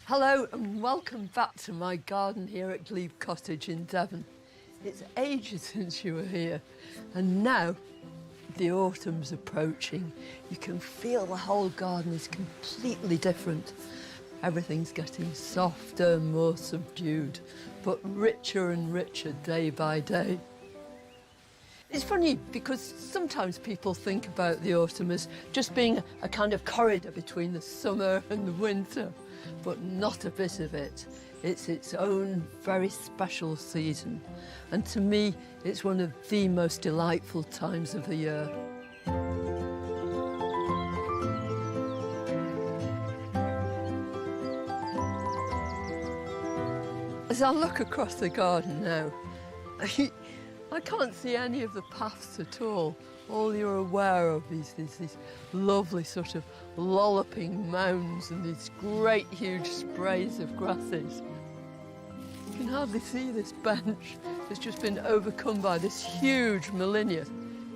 Hello and welcome back to my garden here at Glebe Cottage in Devon. It's ages since you were here, and now the autumn's approaching. You can feel the whole garden is completely different. Everything's getting softer, more subdued, but richer and richer day by day. It's funny because sometimes people think about the autumn as just being a kind of corridor between the summer and the winter, but not a bit of it. It's its own very special season, and to me it's one of the most delightful times of the year. As I look across the garden now, I can't see any of the paths at all. All you're aware of is these lovely sort of lolloping mounds and these great huge sprays of grasses. You can hardly see this bench. It's just been overcome by this huge Molinia.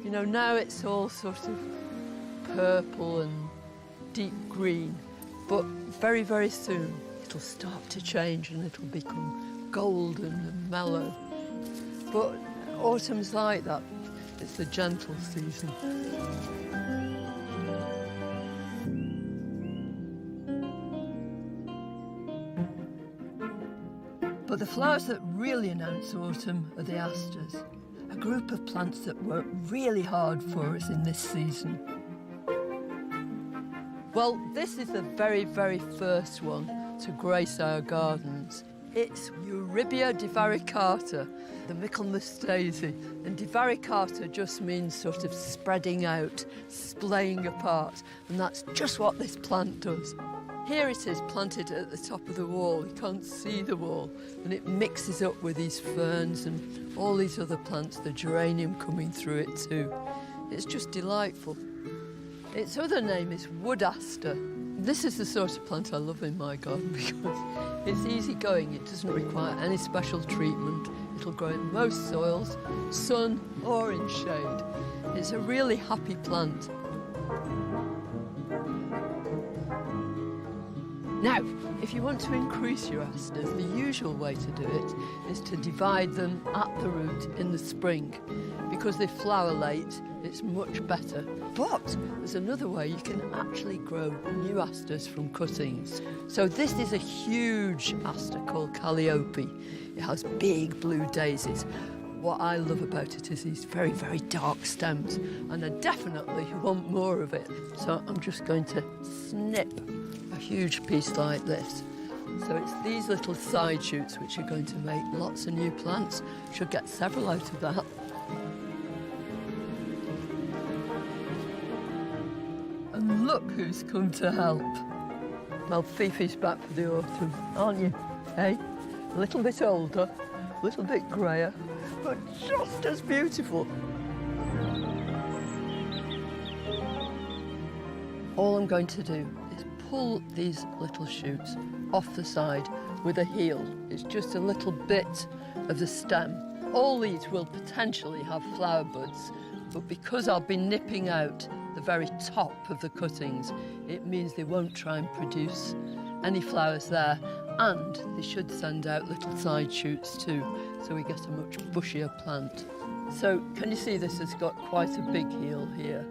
You know, now it's all sort of purple and deep green, but very, very soon it'll start to change and it'll become golden and mellow. But autumn's like that. It's the gentle season. But the flowers that really announce autumn are the asters, a group of plants that work really hard for us in this season. Well, this is the very, very first one to grace our gardens. It's Eurybia divaricata, the Michaelmas daisy. And divaricata just means sort of spreading out, splaying apart, and that's just what this plant does. Here it is planted at the top of the wall. You can't see the wall, and it mixes up with these ferns and all these other plants, the geranium coming through it too. It's just delightful. Its other name is wood aster. This is the sort of plant I love in my garden because it's easy going. It doesn't require any special treatment. It'll grow in most soils, sun or in shade. It's a really happy plant. Now, if you want to increase your asters, the usual way to do it is to divide them at the root in the spring. Because they flower late, it's much better. But there's another way. You can actually grow new asters from cuttings. So this is a huge aster called Calliope. It has big blue daisies. What I love about it is these very, very dark stems, and I definitely want more of it. So I'm just going to snip a huge piece like this. So it's these little side shoots which are going to make lots of new plants. Should get several out of that. And look who's come to help. Well, Fifi's back for the autumn, aren't you? Hey? A little bit older, a little bit greyer, but just as beautiful. All I'm going to do is pull these little shoots off the side with a heel. It's just a little bit of the stem. All these will potentially have flower buds, but because I'll be nipping out the very top of the cuttings, it means they won't try and produce any flowers there, and they should send out little side shoots too, so we get a much bushier plant. So can you see this has got quite a big heel here?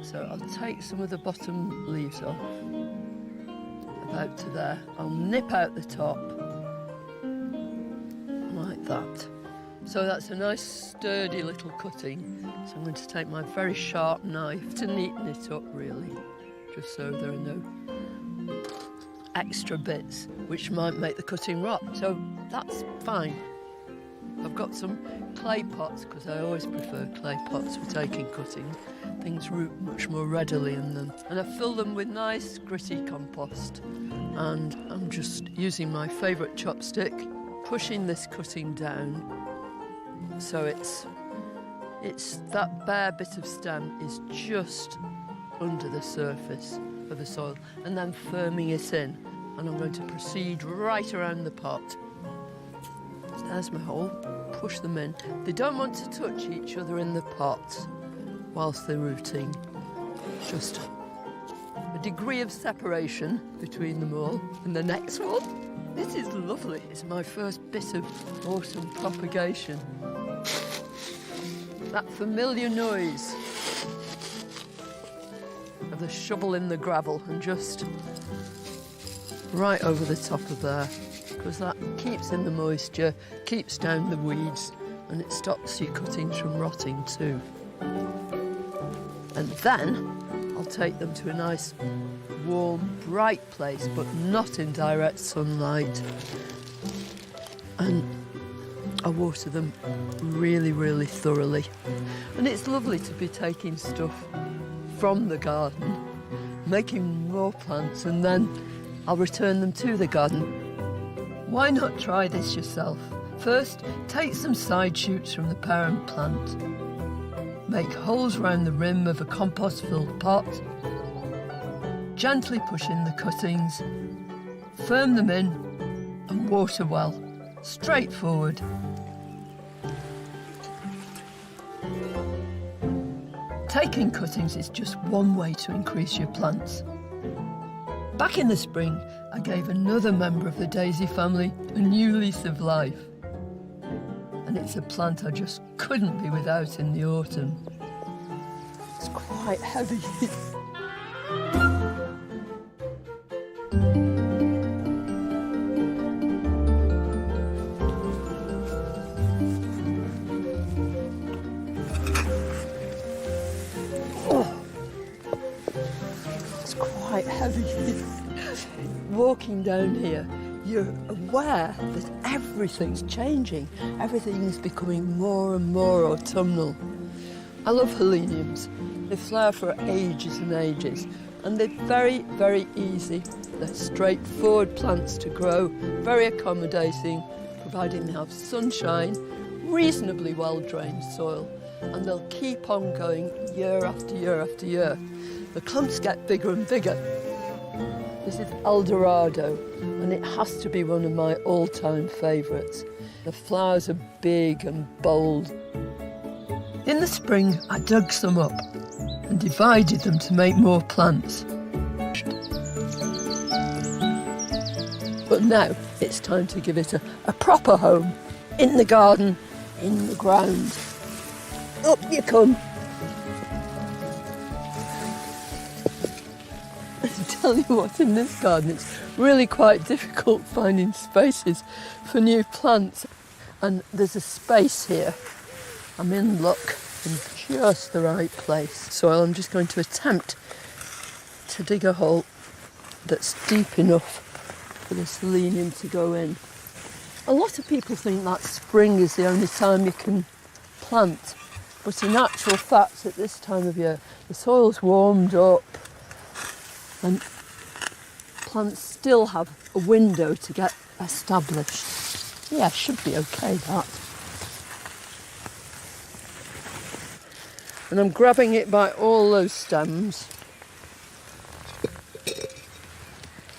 So I'll take some of the bottom leaves off, about to there. I'll nip out the top, like that. So that's a nice sturdy little cutting. So I'm going to take my very sharp knife to neaten it up really, just so there are no extra bits which might make the cutting rot. So that's fine. I've got some clay pots because I always prefer clay pots for taking cutting. Things root much more readily in them. And I fill them with nice gritty compost. And I'm just using my favourite chopstick, pushing this cutting down. So it's that bare bit of stem is just under the surface of the soil, and then firming it in. And I'm going to proceed right around the pot. So there's my hole, push them in. They don't want to touch each other in the pot whilst they're rooting. Just a degree of separation between them all. And the next one, this is lovely. It's my first bit of autumn propagation. That familiar noise of the shovel in the gravel and just right over the top of there, because that keeps in the moisture, keeps down the weeds, and it stops your cuttings from rotting too. And then I'll take them to a nice, warm, bright place, but not in direct sunlight. And I water them really, really thoroughly. And it's lovely to be taking stuff from the garden, making more plants, and then I'll return them to the garden. Why not try this yourself? First, take some side shoots from the parent plant. Make holes round the rim of a compost-filled pot. Gently push in the cuttings, firm them in, and water well. Straightforward. Taking cuttings is just one way to increase your plants. Back in the spring, I gave another member of the daisy family a new lease of life. And it's a plant I just couldn't be without in the autumn. It's quite heavy. Walking down here, you're aware that everything's changing. Everything's becoming more and more autumnal. I love heleniums. They flower for ages and ages, and they're very, very easy. They're straightforward plants to grow, very accommodating, providing they have sunshine, reasonably well-drained soil, and they'll keep on going year after year after year. The clumps get bigger and bigger. This is Eldorado, and it has to be one of my all-time favourites. The flowers are big and bold. In the spring, I dug some up and divided them to make more plants. But now it's time to give it a proper home. In the garden, in the ground. Up you come. Tell you what, in this garden it's really quite difficult finding spaces for new plants, and there's a space here. I'm in luck, in just the right place. So I'm just going to attempt to dig a hole that's deep enough for the selenium to go in. A lot of people think that spring is the only time you can plant, but in actual fact at this time of year the soil's warmed up and plants still have a window to get established. Yeah, should be okay, that. And I'm grabbing it by all those stems.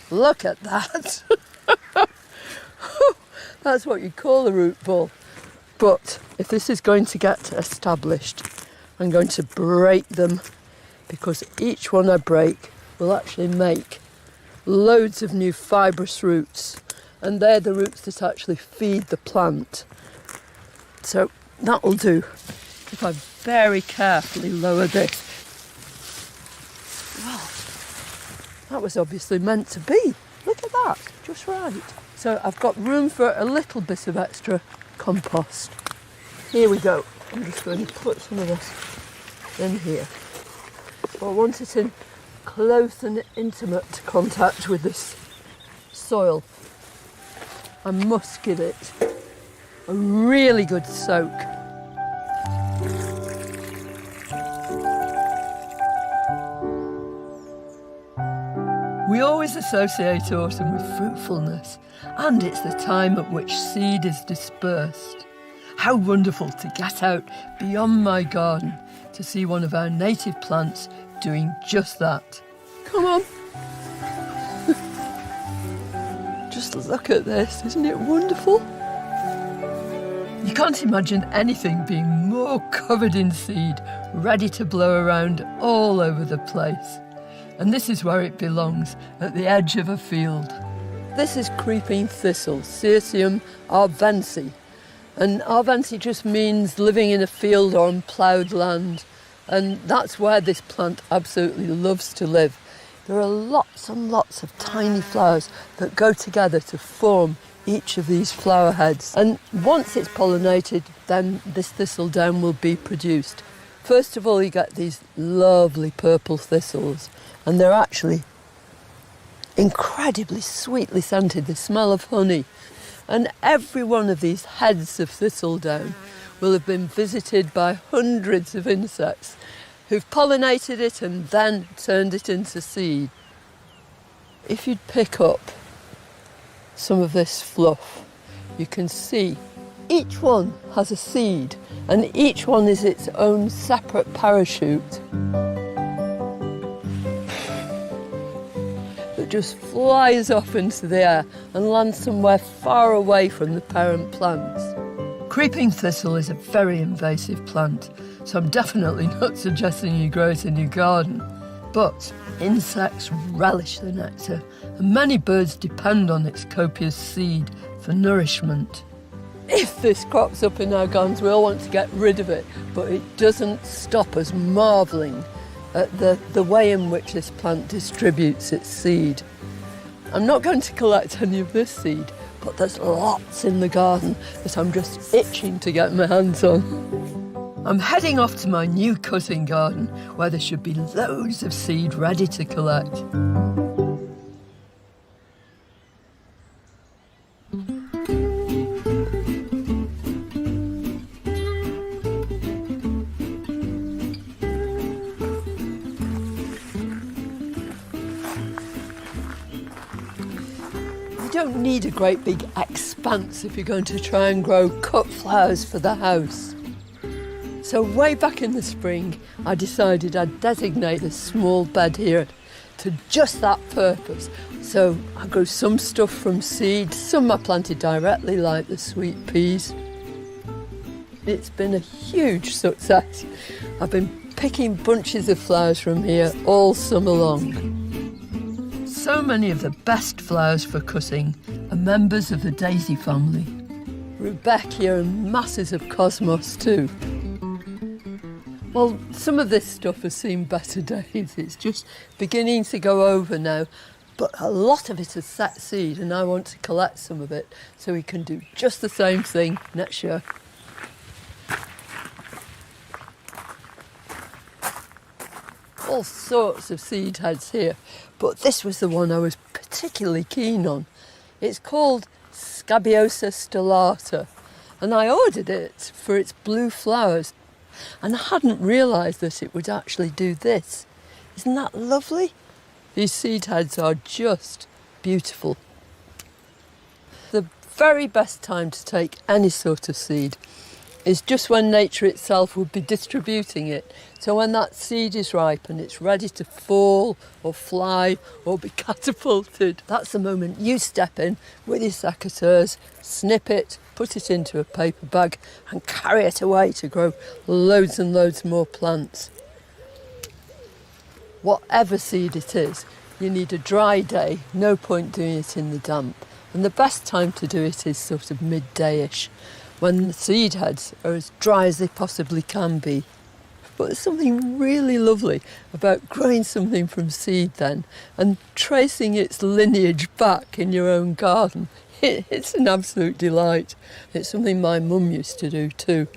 Look at that. That's what you call a root ball. But if this is going to get established, I'm going to break them, because each one I break will actually make loads of new fibrous roots, and they're the roots that actually feed the plant. So that will do if I very carefully lower this. Well, that was obviously meant to be. Look at that, just right. So I've got room for a little bit of extra compost. Here we go. I'm just going to put some of this in here. I want it in close and intimate contact with this soil. I must give it a really good soak. We always associate autumn with fruitfulness, and it's the time at which seed is dispersed. How wonderful to get out beyond my garden to see one of our native plants doing just that. Come on. Just look at this, isn't it wonderful? You can't imagine anything being more covered in seed, ready to blow around all over the place. and this is where it belongs, at the edge of a field. This is creeping thistle, Cirsium arvensi. And arvensi just means living in a field or on ploughed land. And that's where this plant absolutely loves to live. There are lots and lots of tiny flowers that go together to form each of these flower heads. And once it's pollinated, then this thistle down will be produced. First of all, you get these lovely purple thistles, and they're actually incredibly sweetly scented. They smell of honey. And every one of these heads of thistledown will have been visited by hundreds of insects who've pollinated it and then turned it into seed. If you'd pick up some of this fluff, you can see each one has a seed, and each one is its own separate parachute that just flies off into the air and lands somewhere far away from the parent plants. Creeping thistle is a very invasive plant, so I'm definitely not suggesting you grow it in your garden. But insects relish the nectar, and many birds depend on its copious seed for nourishment. If this crops up in our gardens, we all want to get rid of it, but it doesn't stop us marvelling at the way in which this plant distributes its seed. I'm not going to collect any of this seed, but there's lots in the garden that I'm just itching to get my hands on. I'm heading off to my new cutting garden, where there should be loads of seed ready to collect. You don't need a great big expanse if you're going to try and grow cut flowers for the house. So way back in the spring, I decided I'd designate a small bed here to just that purpose. So I grew some stuff from seed, some I planted directly, like the sweet peas. It's been a huge success. I've been picking bunches of flowers from here all summer long. So many of the best flowers for cutting are members of the daisy family. Rudbeckia and masses of cosmos too. Well, some of this stuff has seen better days. It's just beginning to go over now, but a lot of it has set seed, and I want to collect some of it so we can do just the same thing next year. All sorts of seed heads here, but this was the one I was particularly keen on. It's called Scabiosa stellata, and I ordered it for its blue flowers, and I hadn't realised that it would actually do this. Isn't that lovely? These seed heads are just beautiful. The very best time to take any sort of seed is just when nature itself would be distributing it. So when that seed is ripe and it's ready to fall or fly or be catapulted, that's the moment you step in with your secateurs, snip it, put it into a paper bag and carry it away to grow loads and loads more plants. Whatever seed it is, you need a dry day, no point doing it in the damp. And the best time to do it is sort of midday-ish, when the seed heads are as dry as they possibly can be. But there's something really lovely about growing something from seed then and tracing its lineage back in your own garden. It's an absolute delight. It's something my mum used to do too.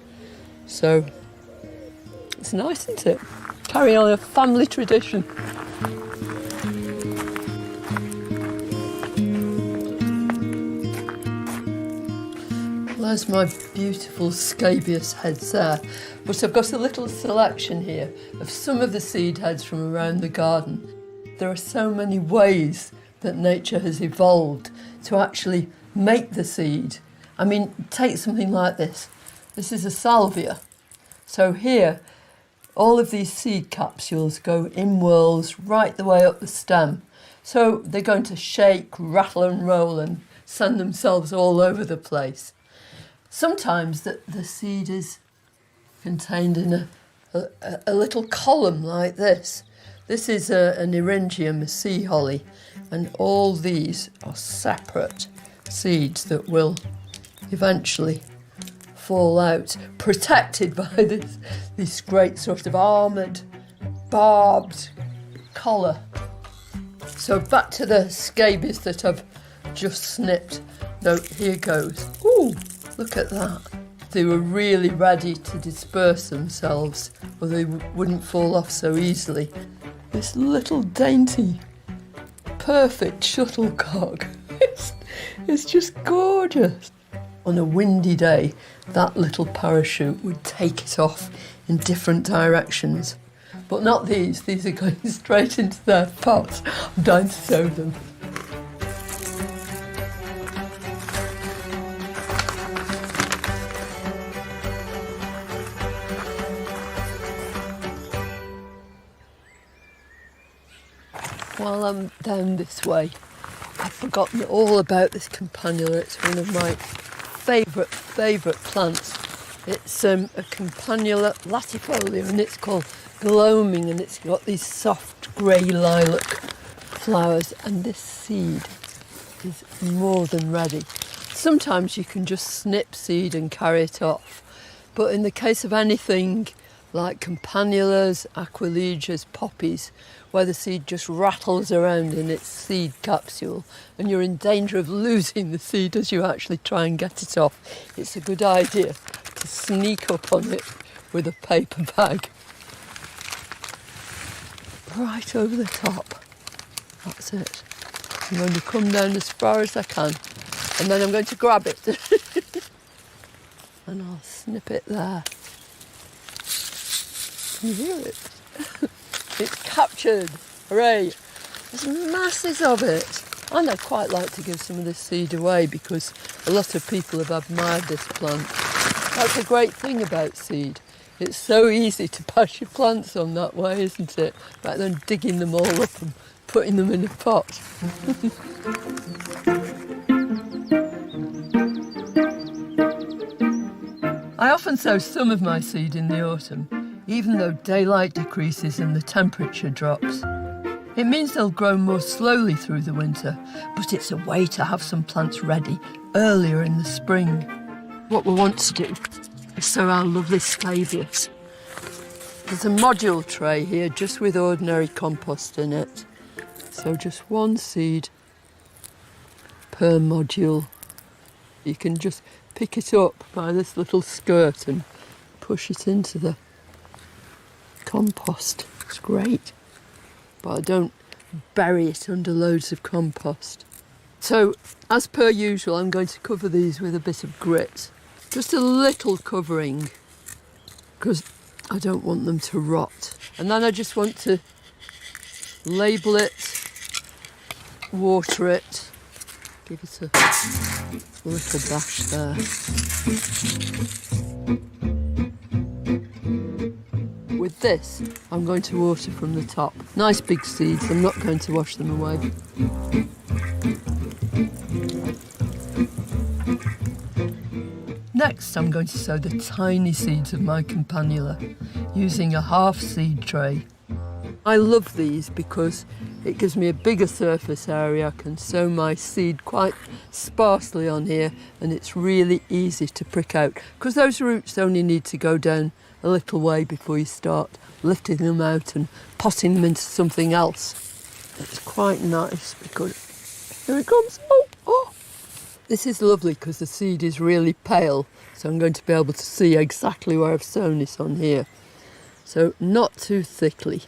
So it's nice, isn't it? Carry on a family tradition. There's my beautiful scabious heads there, but I've got a little selection here of some of the seed heads from around the garden. There are so many ways that nature has evolved to actually make the seed. I mean, take something like this. This is a salvia. So here, all of these seed capsules go in whorls right the way up the stem. So they're going to shake, rattle and roll and send themselves all over the place. Sometimes the seed is contained in a little column like this. This is an eryngium, a sea holly, and all these are separate seeds that will eventually fall out, protected by this great sort of armoured, barbed collar. So back to the scabies that I've just snipped. No, here goes. Ooh, look at that. They were really ready to disperse themselves, or they wouldn't fall off so easily. This little dainty, perfect shuttlecock. It's just gorgeous. On a windy day, that little parachute would take it off in different directions. But not these. These are going straight into their pots. I'm dying to sow them. While I'm down this way, I've forgotten all about this campanula. It's one of my favourite plants. It's a campanula latifolia, and it's called gloaming, and it's got these soft grey lilac flowers, and this seed is more than ready. Sometimes you can just snip seed and carry it off, but in the case of anything like campanulas, aquilegias, poppies, where the seed just rattles around in its seed capsule and you're in danger of losing the seed as you actually try and get it off, it's a good idea to sneak up on it with a paper bag. Right over the top. That's it. I'm going to come down as far as I can, and then I'm going to grab it and I'll snip it there. Can you hear it? It's captured. Hooray! There's masses of it. And I'd quite like to give some of this seed away because a lot of people have admired this plant. That's a great thing about seed. It's so easy to pass your plants on that way, isn't it? Rather than digging them all up and putting them in a pot. I often sow some of my seed in the autumn, even though daylight decreases and the temperature drops. It means they'll grow more slowly through the winter, but it's a way to have some plants ready earlier in the spring. What we want to do is sow our lovely scabious. There's a module tray here just with ordinary compost in it. So just one seed per module. You can just pick it up by this little skirt and push it into the compost. It's great. But I don't bury it under loads of compost. So, as per usual, I'm going to cover these with a bit of grit. Just a little covering, because I don't want them to rot. And then I just want to label it, water it, give it a little dash there. With this, I'm going to water from the top. Nice big seeds, I'm not going to wash them away. Next, I'm going to sow the tiny seeds of my campanula using a half seed tray. I love these because it gives me a bigger surface area. I can sow my seed quite sparsely on here, and it's really easy to prick out because those roots only need to go down a little way before you start lifting them out and potting them into something else. It's quite nice because here it comes. Oh! This is lovely because the seed is really pale, so I'm going to be able to see exactly where I've sown it on here. So not too thickly,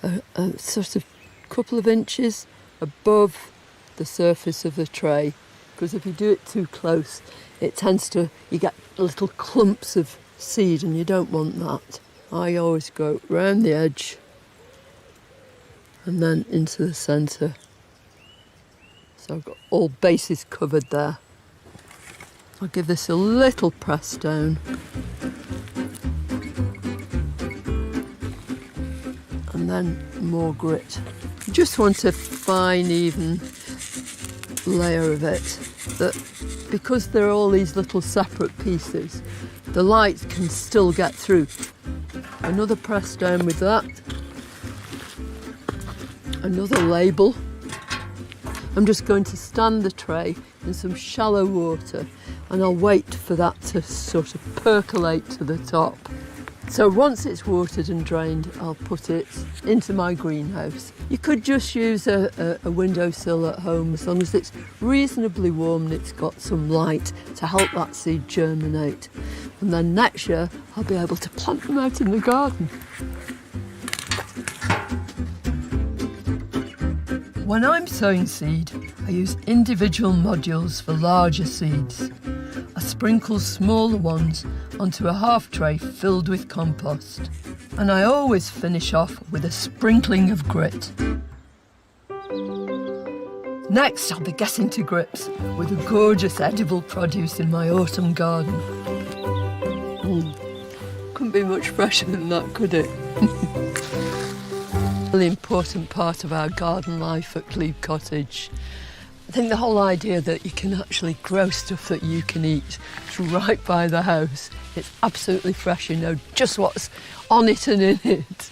a sort of couple of inches above the surface of the tray, because if you do it too close, it tends to, you get little clumps of seed and you don't want that. I always go round the edge and then into the centre. So I've got all bases covered there. I'll give this a little press down. And then more grit. You just want a fine, even layer of it, that because there are all these little separate pieces, the light can still get through. Another press down with that. another label. I'm just going to stand the tray in some shallow water and I'll wait for that to sort of percolate to the top. So once it's watered and drained, I'll put it into my greenhouse. You could just use a windowsill at home as long as it's reasonably warm and it's got some light to help that seed germinate. And then next year, I'll be able to plant them out in the garden. When I'm sowing seed, I use individual modules for larger seeds. I sprinkle smaller ones onto a half tray filled with compost. And I always finish off with a sprinkling of grit. Next, I'll be getting to grips with the gorgeous edible produce in my autumn garden. Couldn't be much fresher than that, could it? Really important part of our garden life at Klein Cottage. I think the whole idea that you can actually grow stuff that you can eat, it's right by the house. It's absolutely fresh, you know just what's on it and in it.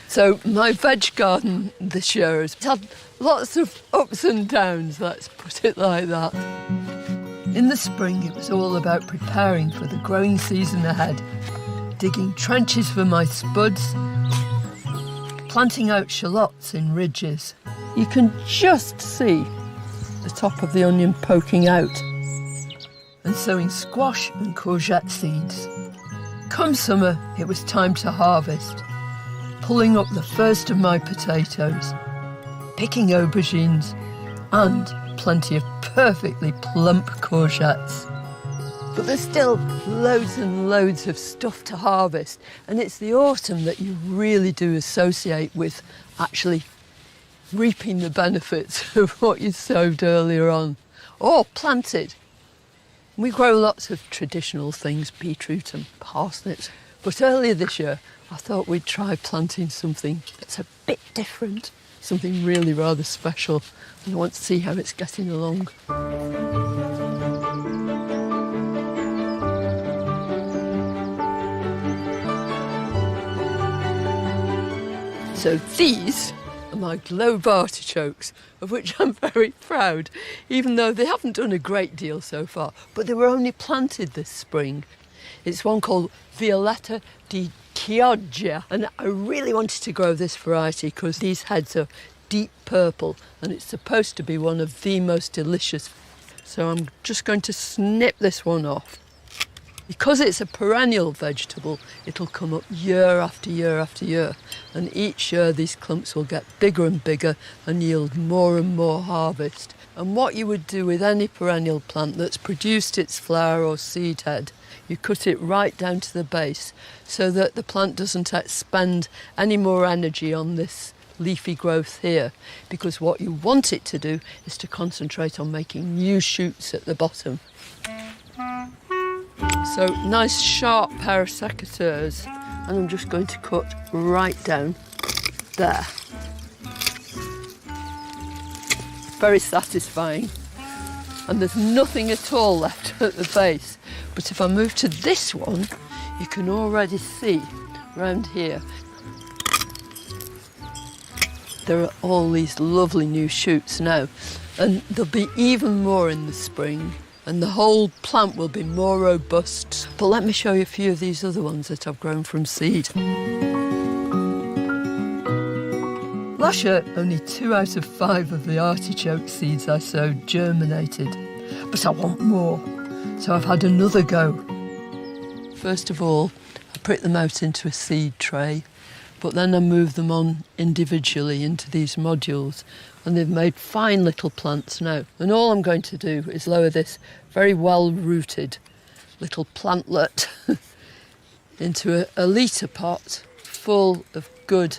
So my veg garden this year has had lots of ups and downs, let's put it like that. In the spring, it was all about preparing for the growing season ahead, digging trenches for my spuds, planting out shallots in ridges. You can just see the top of the onion poking out, and sowing squash and courgette seeds. Come summer, it was time to harvest, pulling up the first of my potatoes, picking aubergines, and plenty of perfectly plump courgettes. But there's still loads and loads of stuff to harvest, and it's the autumn that you really do associate with actually reaping the benefits of what you sowed earlier on, or planted. We grow lots of traditional things, beetroot and parsnips, but earlier this year I thought we'd try planting something that's a bit different, something really rather special, and I want to see how it's getting along. So these are my globe artichokes, of which I'm very proud, even though they haven't done a great deal so far, but they were only planted this spring. It's one called Violetta di Chioggia, and I really wanted to grow this variety because these heads are deep purple and it's supposed to be one of the most delicious. So I'm just going to snip this one off. Because it's a perennial vegetable, it'll come up year after year after year, and each year these clumps will get bigger and bigger and yield more and more harvest. And what you would do with any perennial plant that's produced its flower or seed head, you cut it right down to the base so that the plant doesn't expend any more energy on this leafy growth here, because what you want it to do is to concentrate on making new shoots at the bottom. So nice sharp pair of secateurs, and I'm just going to cut right down there. Very satisfying. And there's nothing at all left at the base. But if I move to this one, you can already see round here there are all these lovely new shoots now, and there'll be even more in the spring, and the whole plant will be more robust. But let me show you a few of these other ones that I've grown from seed. Last year, only 2 out of 5 of the artichoke seeds I sowed germinated, but I want more, so I've had another go. First of all, I prick them out into a seed tray, but then I move them on individually into these modules, and they've made fine little plants now. And all I'm going to do is lower this very well-rooted little plantlet into a litre pot full of good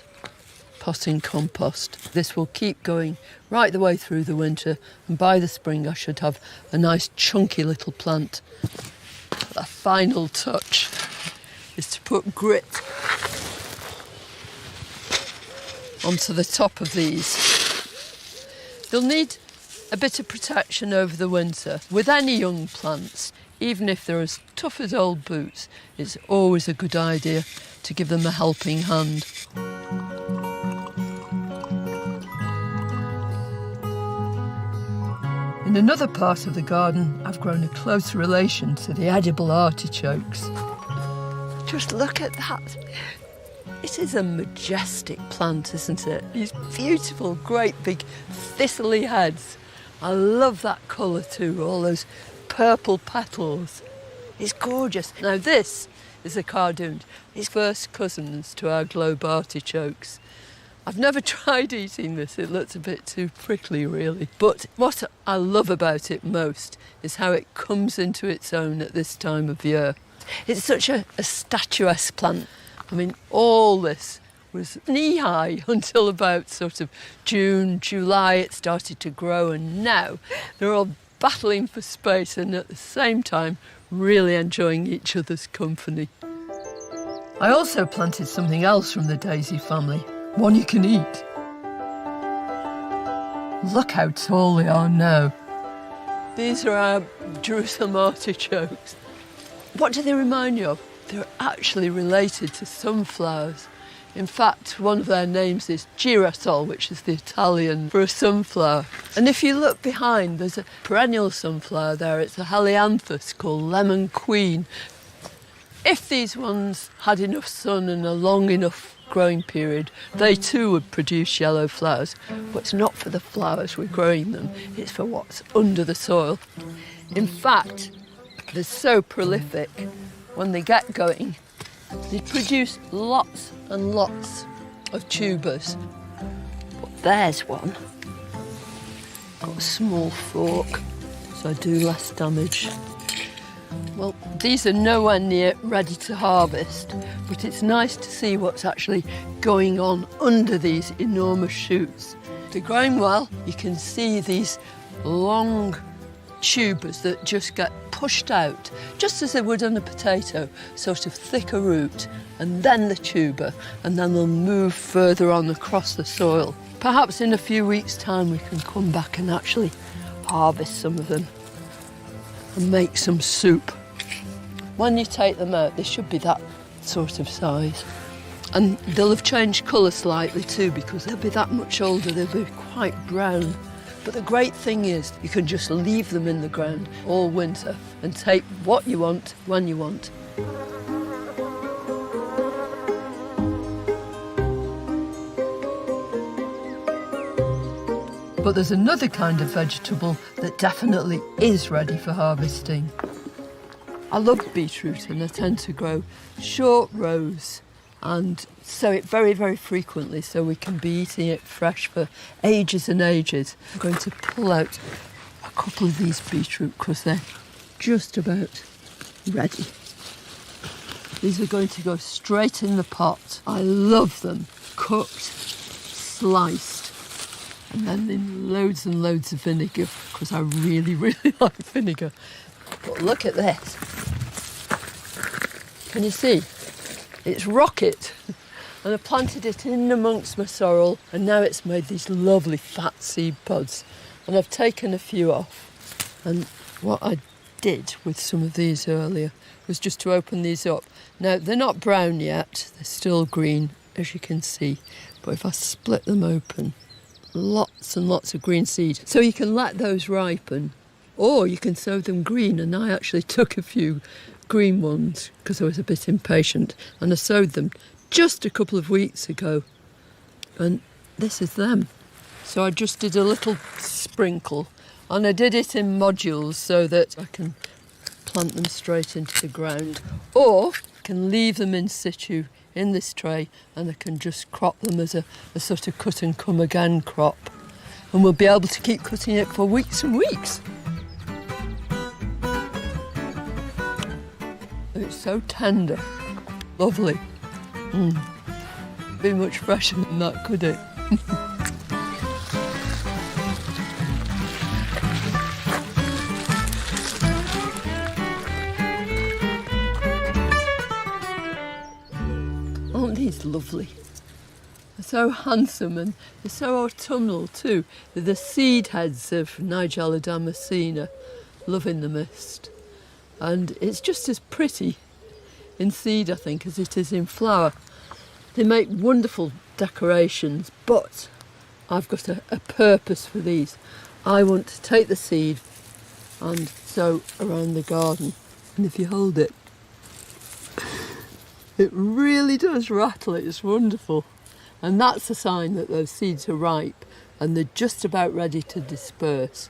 potting compost. This will keep going right the way through the winter, and by the spring I should have a nice chunky little plant. A final touch is to put grit onto the top of these. They'll need a bit of protection over the winter. With any young plants, even if they're as tough as old boots, it's always a good idea to give them a helping hand. In another part of the garden, I've grown a close relation to the edible artichokes. Just look at that. It is a majestic plant, isn't it? These beautiful, great big thistly heads. I love that colour too, all those purple petals. It's gorgeous. Now this is a cardoon. It's first cousins to our globe artichokes. I've never tried eating this, it looks a bit too prickly really. But what I love about it most is how it comes into its own at this time of year. It's such a statuesque plant. I mean, all this was knee-high until about sort of June, July it started to grow, and now they're all battling for space and at the same time really enjoying each other's company. I also planted something else from the daisy family, one you can eat. Look how tall they are now. These are our Jerusalem artichokes. What do they remind you of? They're actually related to sunflowers. In fact, one of their names is girasol, which is the Italian for a sunflower. And if you look behind, there's a perennial sunflower there. It's a helianthus called lemon queen. If these ones had enough sun and a long enough growing period, they too would produce yellow flowers. But it's not for the flowers we're growing them, it's for what's under the soil. In fact, they're so prolific, when they get going, they produce lots and lots of tubers. But there's one. Got a small fork, so I do less damage. Well, these are nowhere near ready to harvest, but it's nice to see what's actually going on under these enormous shoots. If they're growing well, you can see these long tubers that just get pushed out, just as they would on a potato, sort of thicker root, and then the tuber, and then they'll move further on across the soil. Perhaps in a few weeks' time we can come back and actually harvest some of them and make some soup. When you take them out, they should be that sort of size. And they'll have changed colour slightly too, because they'll be that much older, they'll be quite brown. But the great thing is you can just leave them in the ground all winter and take what you want when you want. But there's another kind of vegetable that definitely is ready for harvesting. I love beetroot and I tend to grow short rows and sow it very, very frequently so we can be eating it fresh for ages and ages. I'm going to pull out a couple of these beetroot because they're just about ready. These are going to go straight in the pot. I love them cooked, sliced, and then in loads and loads of vinegar because I really, really like vinegar. But look at this. Can you see? It's rocket. And I planted it in amongst my sorrel and now it's made these lovely fat seed pods. And I've taken a few off. And what I did with some of these earlier was just to open these up. Now, they're not brown yet. They're still green, as you can see. But if I split them open, lots and lots of green seed. So you can let those ripen or you can sow them green. And I actually took a few green ones because I was a bit impatient and I sowed them just a couple of weeks ago and this is them. So I just did a little sprinkle and I did it in modules so that I can plant them straight into the ground or I can leave them in situ in this tray and I can just crop them as a sort of cut and come again crop and we'll be able to keep cutting it for weeks and weeks. It's so tender, lovely. Be much fresher than that, could it? Aren't these lovely? They're so handsome and they're so autumnal too. They're the seed heads of Nigella damascena, love in the mist. And it's just as pretty in seed, I think, as it is in flower. They make wonderful decorations, but I've got a purpose for these. I want to take the seed and sow around the garden. And if you hold it, it really does rattle. It's wonderful. And that's a sign that those seeds are ripe and they're just about ready to disperse.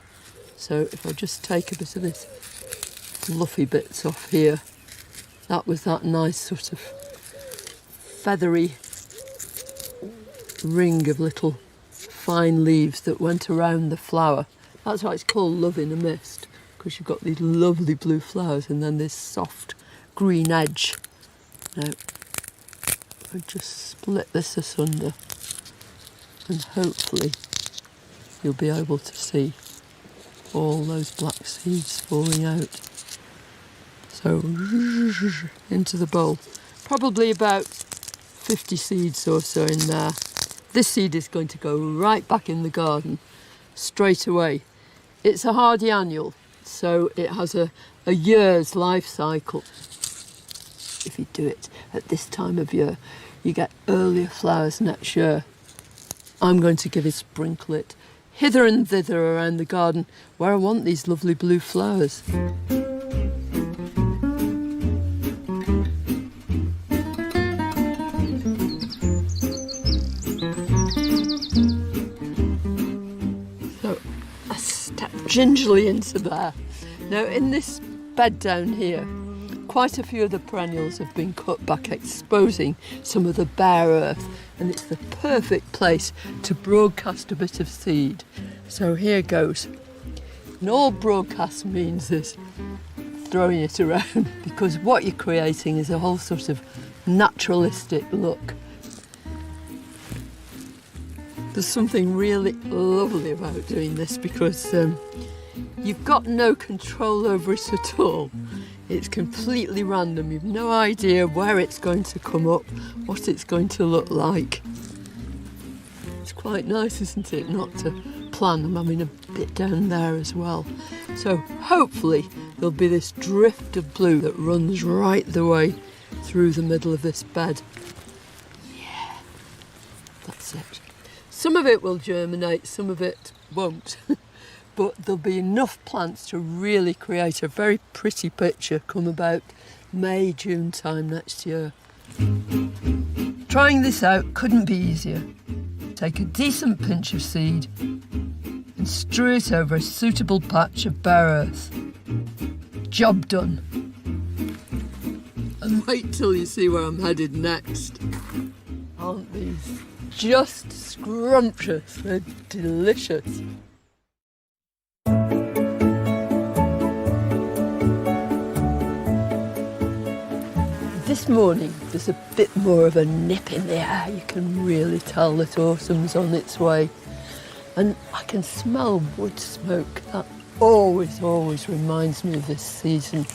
So if I just take a bit of this fluffy bits off here, that was that nice sort of feathery ring of little fine leaves that went around the flower. That's why it's called Love in a Mist, because you've got these lovely blue flowers and then this soft green edge. Now, I'll just split this asunder and hopefully you'll be able to see all those black seeds falling out. So, into the bowl. Probably about 50 seeds or so in there. This seed is going to go right back in the garden straight away. It's a hardy annual, so it has a year's life cycle. If you do it at this time of year, you get earlier flowers next year. I'm going to give it, sprinkle it hither and thither around the garden where I want these lovely blue flowers. So I step gingerly into there. Now in this bed down here, quite a few of the perennials have been cut back, exposing some of the bare earth, and it's the perfect place to broadcast a bit of seed. So here goes. And all broadcast means is throwing it around, because what you're creating is a whole sort of naturalistic look. There's something really lovely about doing this because you've got no control over it at all. It's completely random. You've no idea where it's going to come up, what it's going to look like. It's quite nice, isn't it, not to plan. I'm having a bit down there as well. So hopefully there'll be this drift of blue that runs right the way through the middle of this bed. Yeah, that's it. Some of it will germinate, some of it won't. But there'll be enough plants to really create a very pretty picture come about May, June time next year. Trying this out couldn't be easier. Take a decent pinch of seed and strew it over a suitable patch of bare earth. Job done. And wait till you see where I'm headed next. Aren't these just scrumptious? They're delicious. This morning there's a bit more of a nip in the air. You can really tell that autumn's on its way. And I can smell wood smoke. That always reminds me of this season.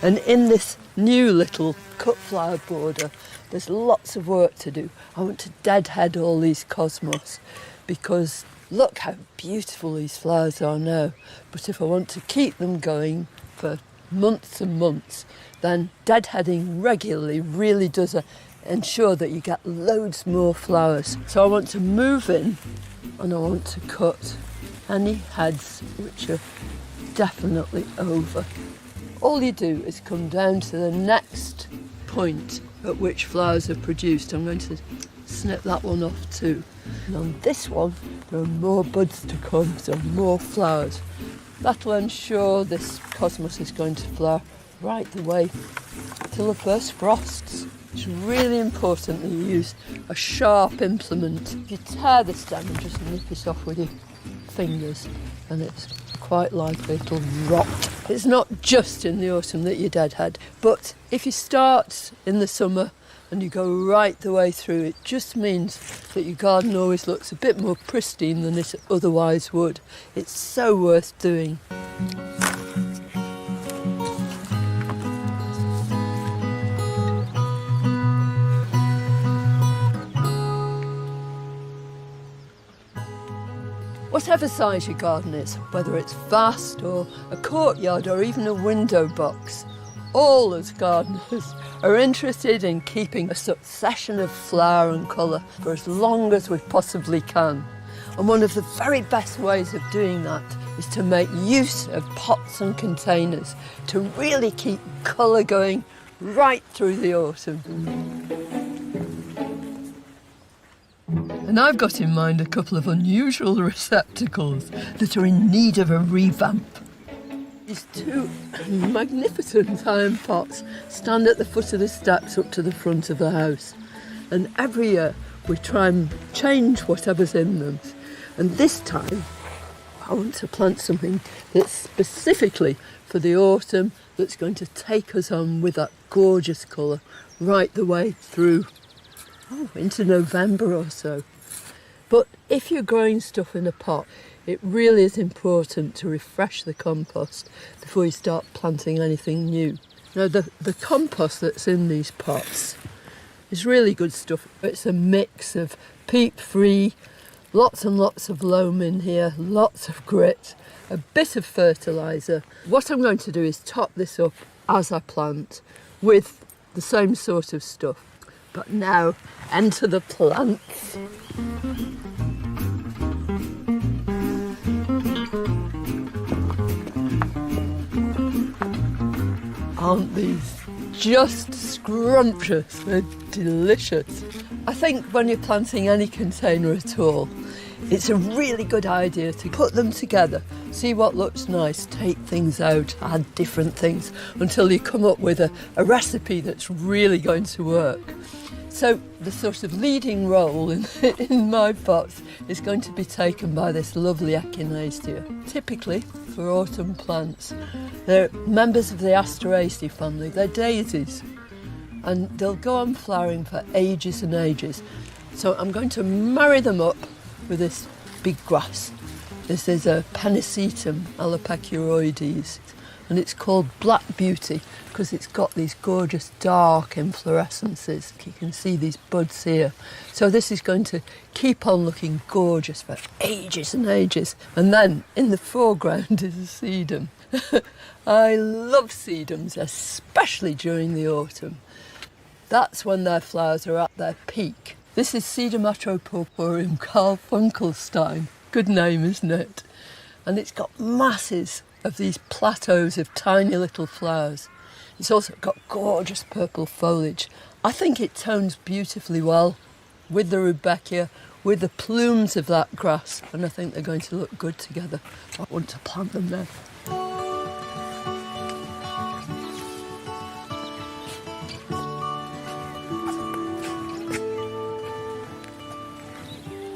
And in this new little cut flower border, there's lots of work to do. I want to deadhead all these cosmos because look how beautiful these flowers are now. But if I want to keep them going for months and months, then deadheading regularly really does ensure that you get loads more flowers. So I want to move in and I want to cut any heads which are definitely over. All you do is come down to the next point at which flowers are produced. I'm going to snip that one off too. And on this one, there are more buds to come, so more flowers. That'll ensure this cosmos is going to flower right the way till the first frosts. It's really important that you use a sharp implement. If you tear the stem and just nip it off with your fingers, and it's quite likely it'll rot. It's not just in the autumn that you deadhead, but if you start in the summer and you go right the way through, it just means that your garden always looks a bit more pristine than it otherwise would. It's so worth doing. Whatever size your garden is, whether it's vast or a courtyard or even a window box, all us gardeners are interested in keeping a succession of flower and colour for as long as we possibly can. And one of the very best ways of doing that is to make use of pots and containers to really keep colour going right through the autumn. And I've got in mind a couple of unusual receptacles that are in need of a revamp. These two magnificent iron pots stand at the foot of the steps up to the front of the house. And every year we try and change whatever's in them. And this time I want to plant something that's specifically for the autumn, that's going to take us on with that gorgeous colour right the way through into November or so. But if you're growing stuff in a pot, it really is important to refresh the compost before you start planting anything new. Now the compost that's in these pots is really good stuff. It's a mix of peat-free, lots and lots of loam in here, lots of grit, a bit of fertiliser. What I'm going to do is top this up as I plant with the same sort of stuff. But now, enter the plants. Aren't these just scrumptious? They're delicious. I think when you're planting any container at all, it's a really good idea to put them together, see what looks nice, take things out, add different things until you come up with a recipe that's really going to work. So the sort of leading role in my pots is going to be taken by this lovely echinacea. Typically for autumn plants, they're members of the Asteraceae family. They're daisies and they'll go on flowering for ages and ages. So I'm going to marry them up with this big grass. This is a Pennisetum alopecuroides, and it's called Black Beauty because it's got these gorgeous dark inflorescences. You can see these buds here. So this is going to keep on looking gorgeous for ages and ages. And then in the foreground is a sedum. I love sedums, especially during the autumn. That's when their flowers are at their peak. This is Sedum atropurpureum Carl-Funkelstein. Good name, isn't it? And it's got masses of these plateaus of tiny little flowers. It's also got gorgeous purple foliage. I think it tones beautifully well with the rudbeckia, with the plumes of that grass, and I think they're going to look good together. I want to plant them now.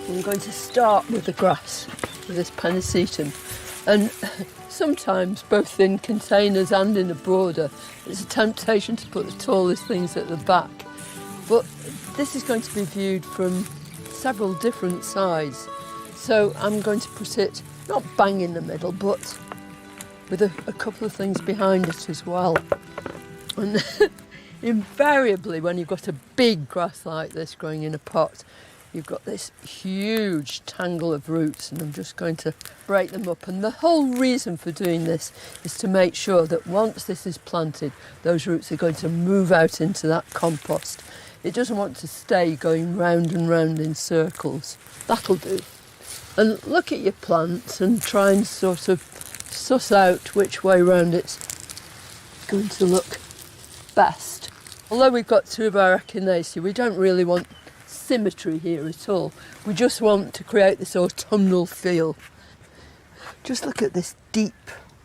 I'm going to start with the grass, with this Pennisetum. And sometimes, both in containers and in a border, it's a temptation to put the tallest things at the back. But this is going to be viewed from several different sides. So I'm going to put it, not bang in the middle, but with a couple of things behind it as well. And invariably, when you've got a big grass like this growing in a pot, you've got this huge tangle of roots, and I'm just going to break them up. And the whole reason for doing this is to make sure that once this is planted, those roots are going to move out into that compost. It doesn't want to stay going round and round in circles. That'll do. And look at your plants and try and sort of suss out which way round it's going to look best. Although we've got two of our echinacea, we don't really want symmetry here at all. We just want to create this autumnal feel. Just look at this deep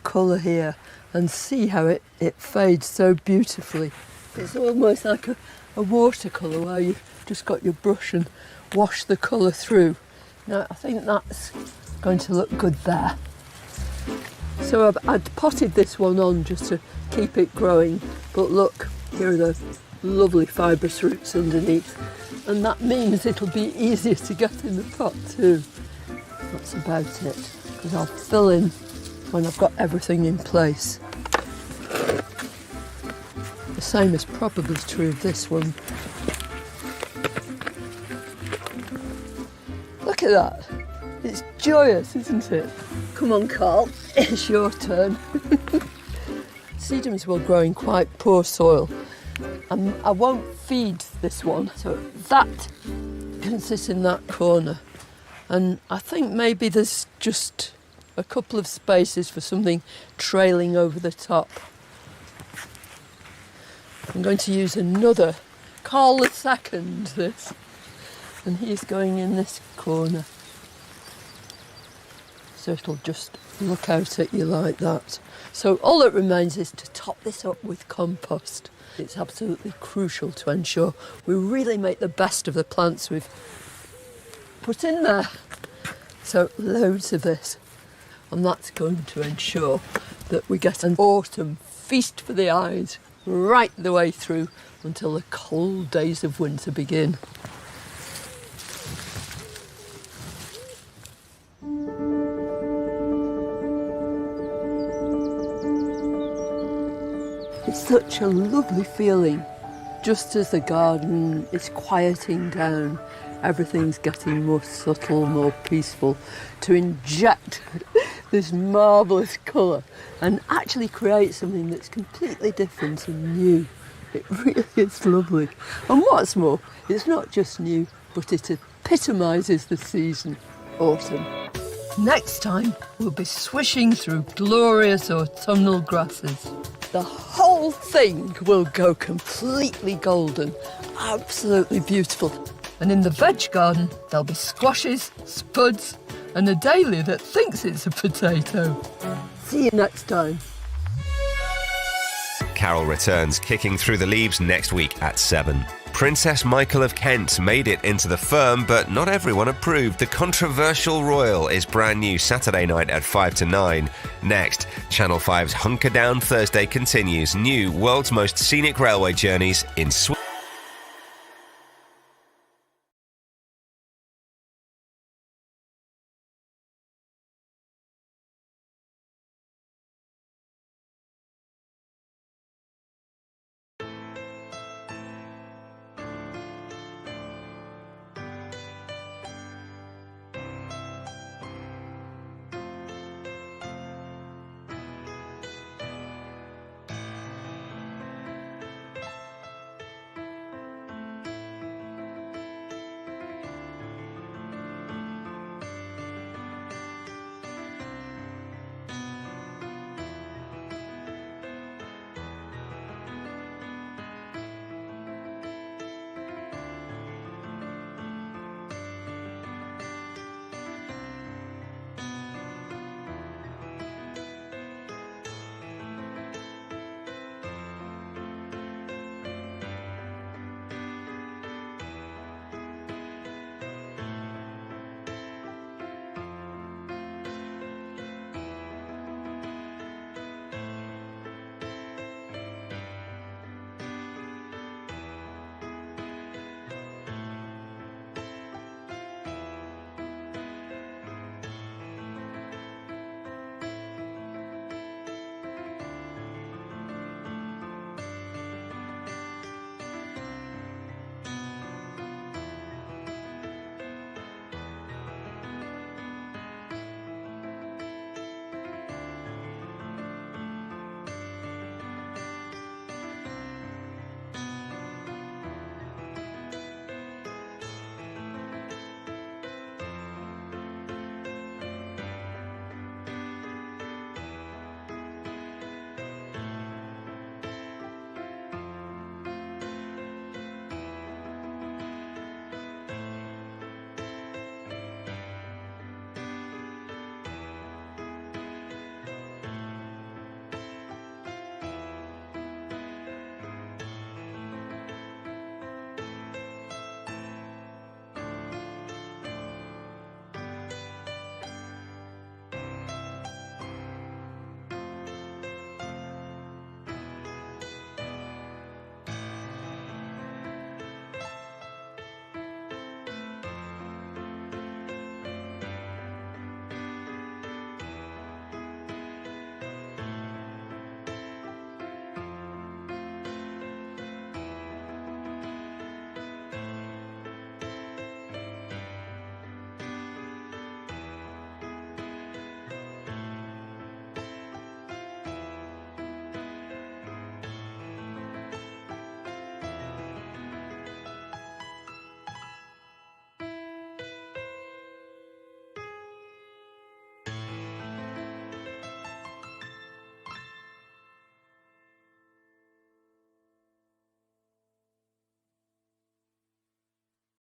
colour here and see how it fades so beautifully. It's almost like a watercolour where you've just got your brush and wash the colour through. Now I think that's going to look good there. So I'd potted this one on just to keep it growing, but look, here are the lovely fibrous roots underneath. And that means it'll be easier to get in the pot too. That's about it, because I'll fill in when I've got everything in place. The same is probably true of this one. Look at that. It's joyous, isn't it? Come on, Carl, it's your turn. Sedums will grow in quite poor soil. I won't feed this one, so that can sit in that corner. And I think maybe there's just a couple of spaces for something trailing over the top. I'm going to use another Carl II, this, and he's going in this corner. So it'll just look out at you like that. So all that remains is to top this up with compost. It's absolutely crucial to ensure we really make the best of the plants we've put in there. So loads of this. And that's going to ensure that we get an autumn feast for the eyes right the way through until the cold days of winter begin. It's such a lovely feeling. Just as the garden is quieting down, everything's getting more subtle, more peaceful, to inject this marvellous colour and actually create something that's completely different and new. It really is lovely. And what's more, it's not just new, but it epitomises the season, autumn. Next time, we'll be swishing through glorious autumnal grasses. The whole thing will go completely golden, absolutely beautiful. And in the veg garden, there'll be squashes, spuds, and a dahlia that thinks it's a potato. See you next time. Carol returns, kicking through the leaves next week at 7. Princess Michael of Kent made it into the firm, but not everyone approved. The controversial royal is brand new Saturday night at 5 to 9. Next, Channel 5's Hunker Down Thursday continues. New World's Most Scenic Railway Journeys in Sweden.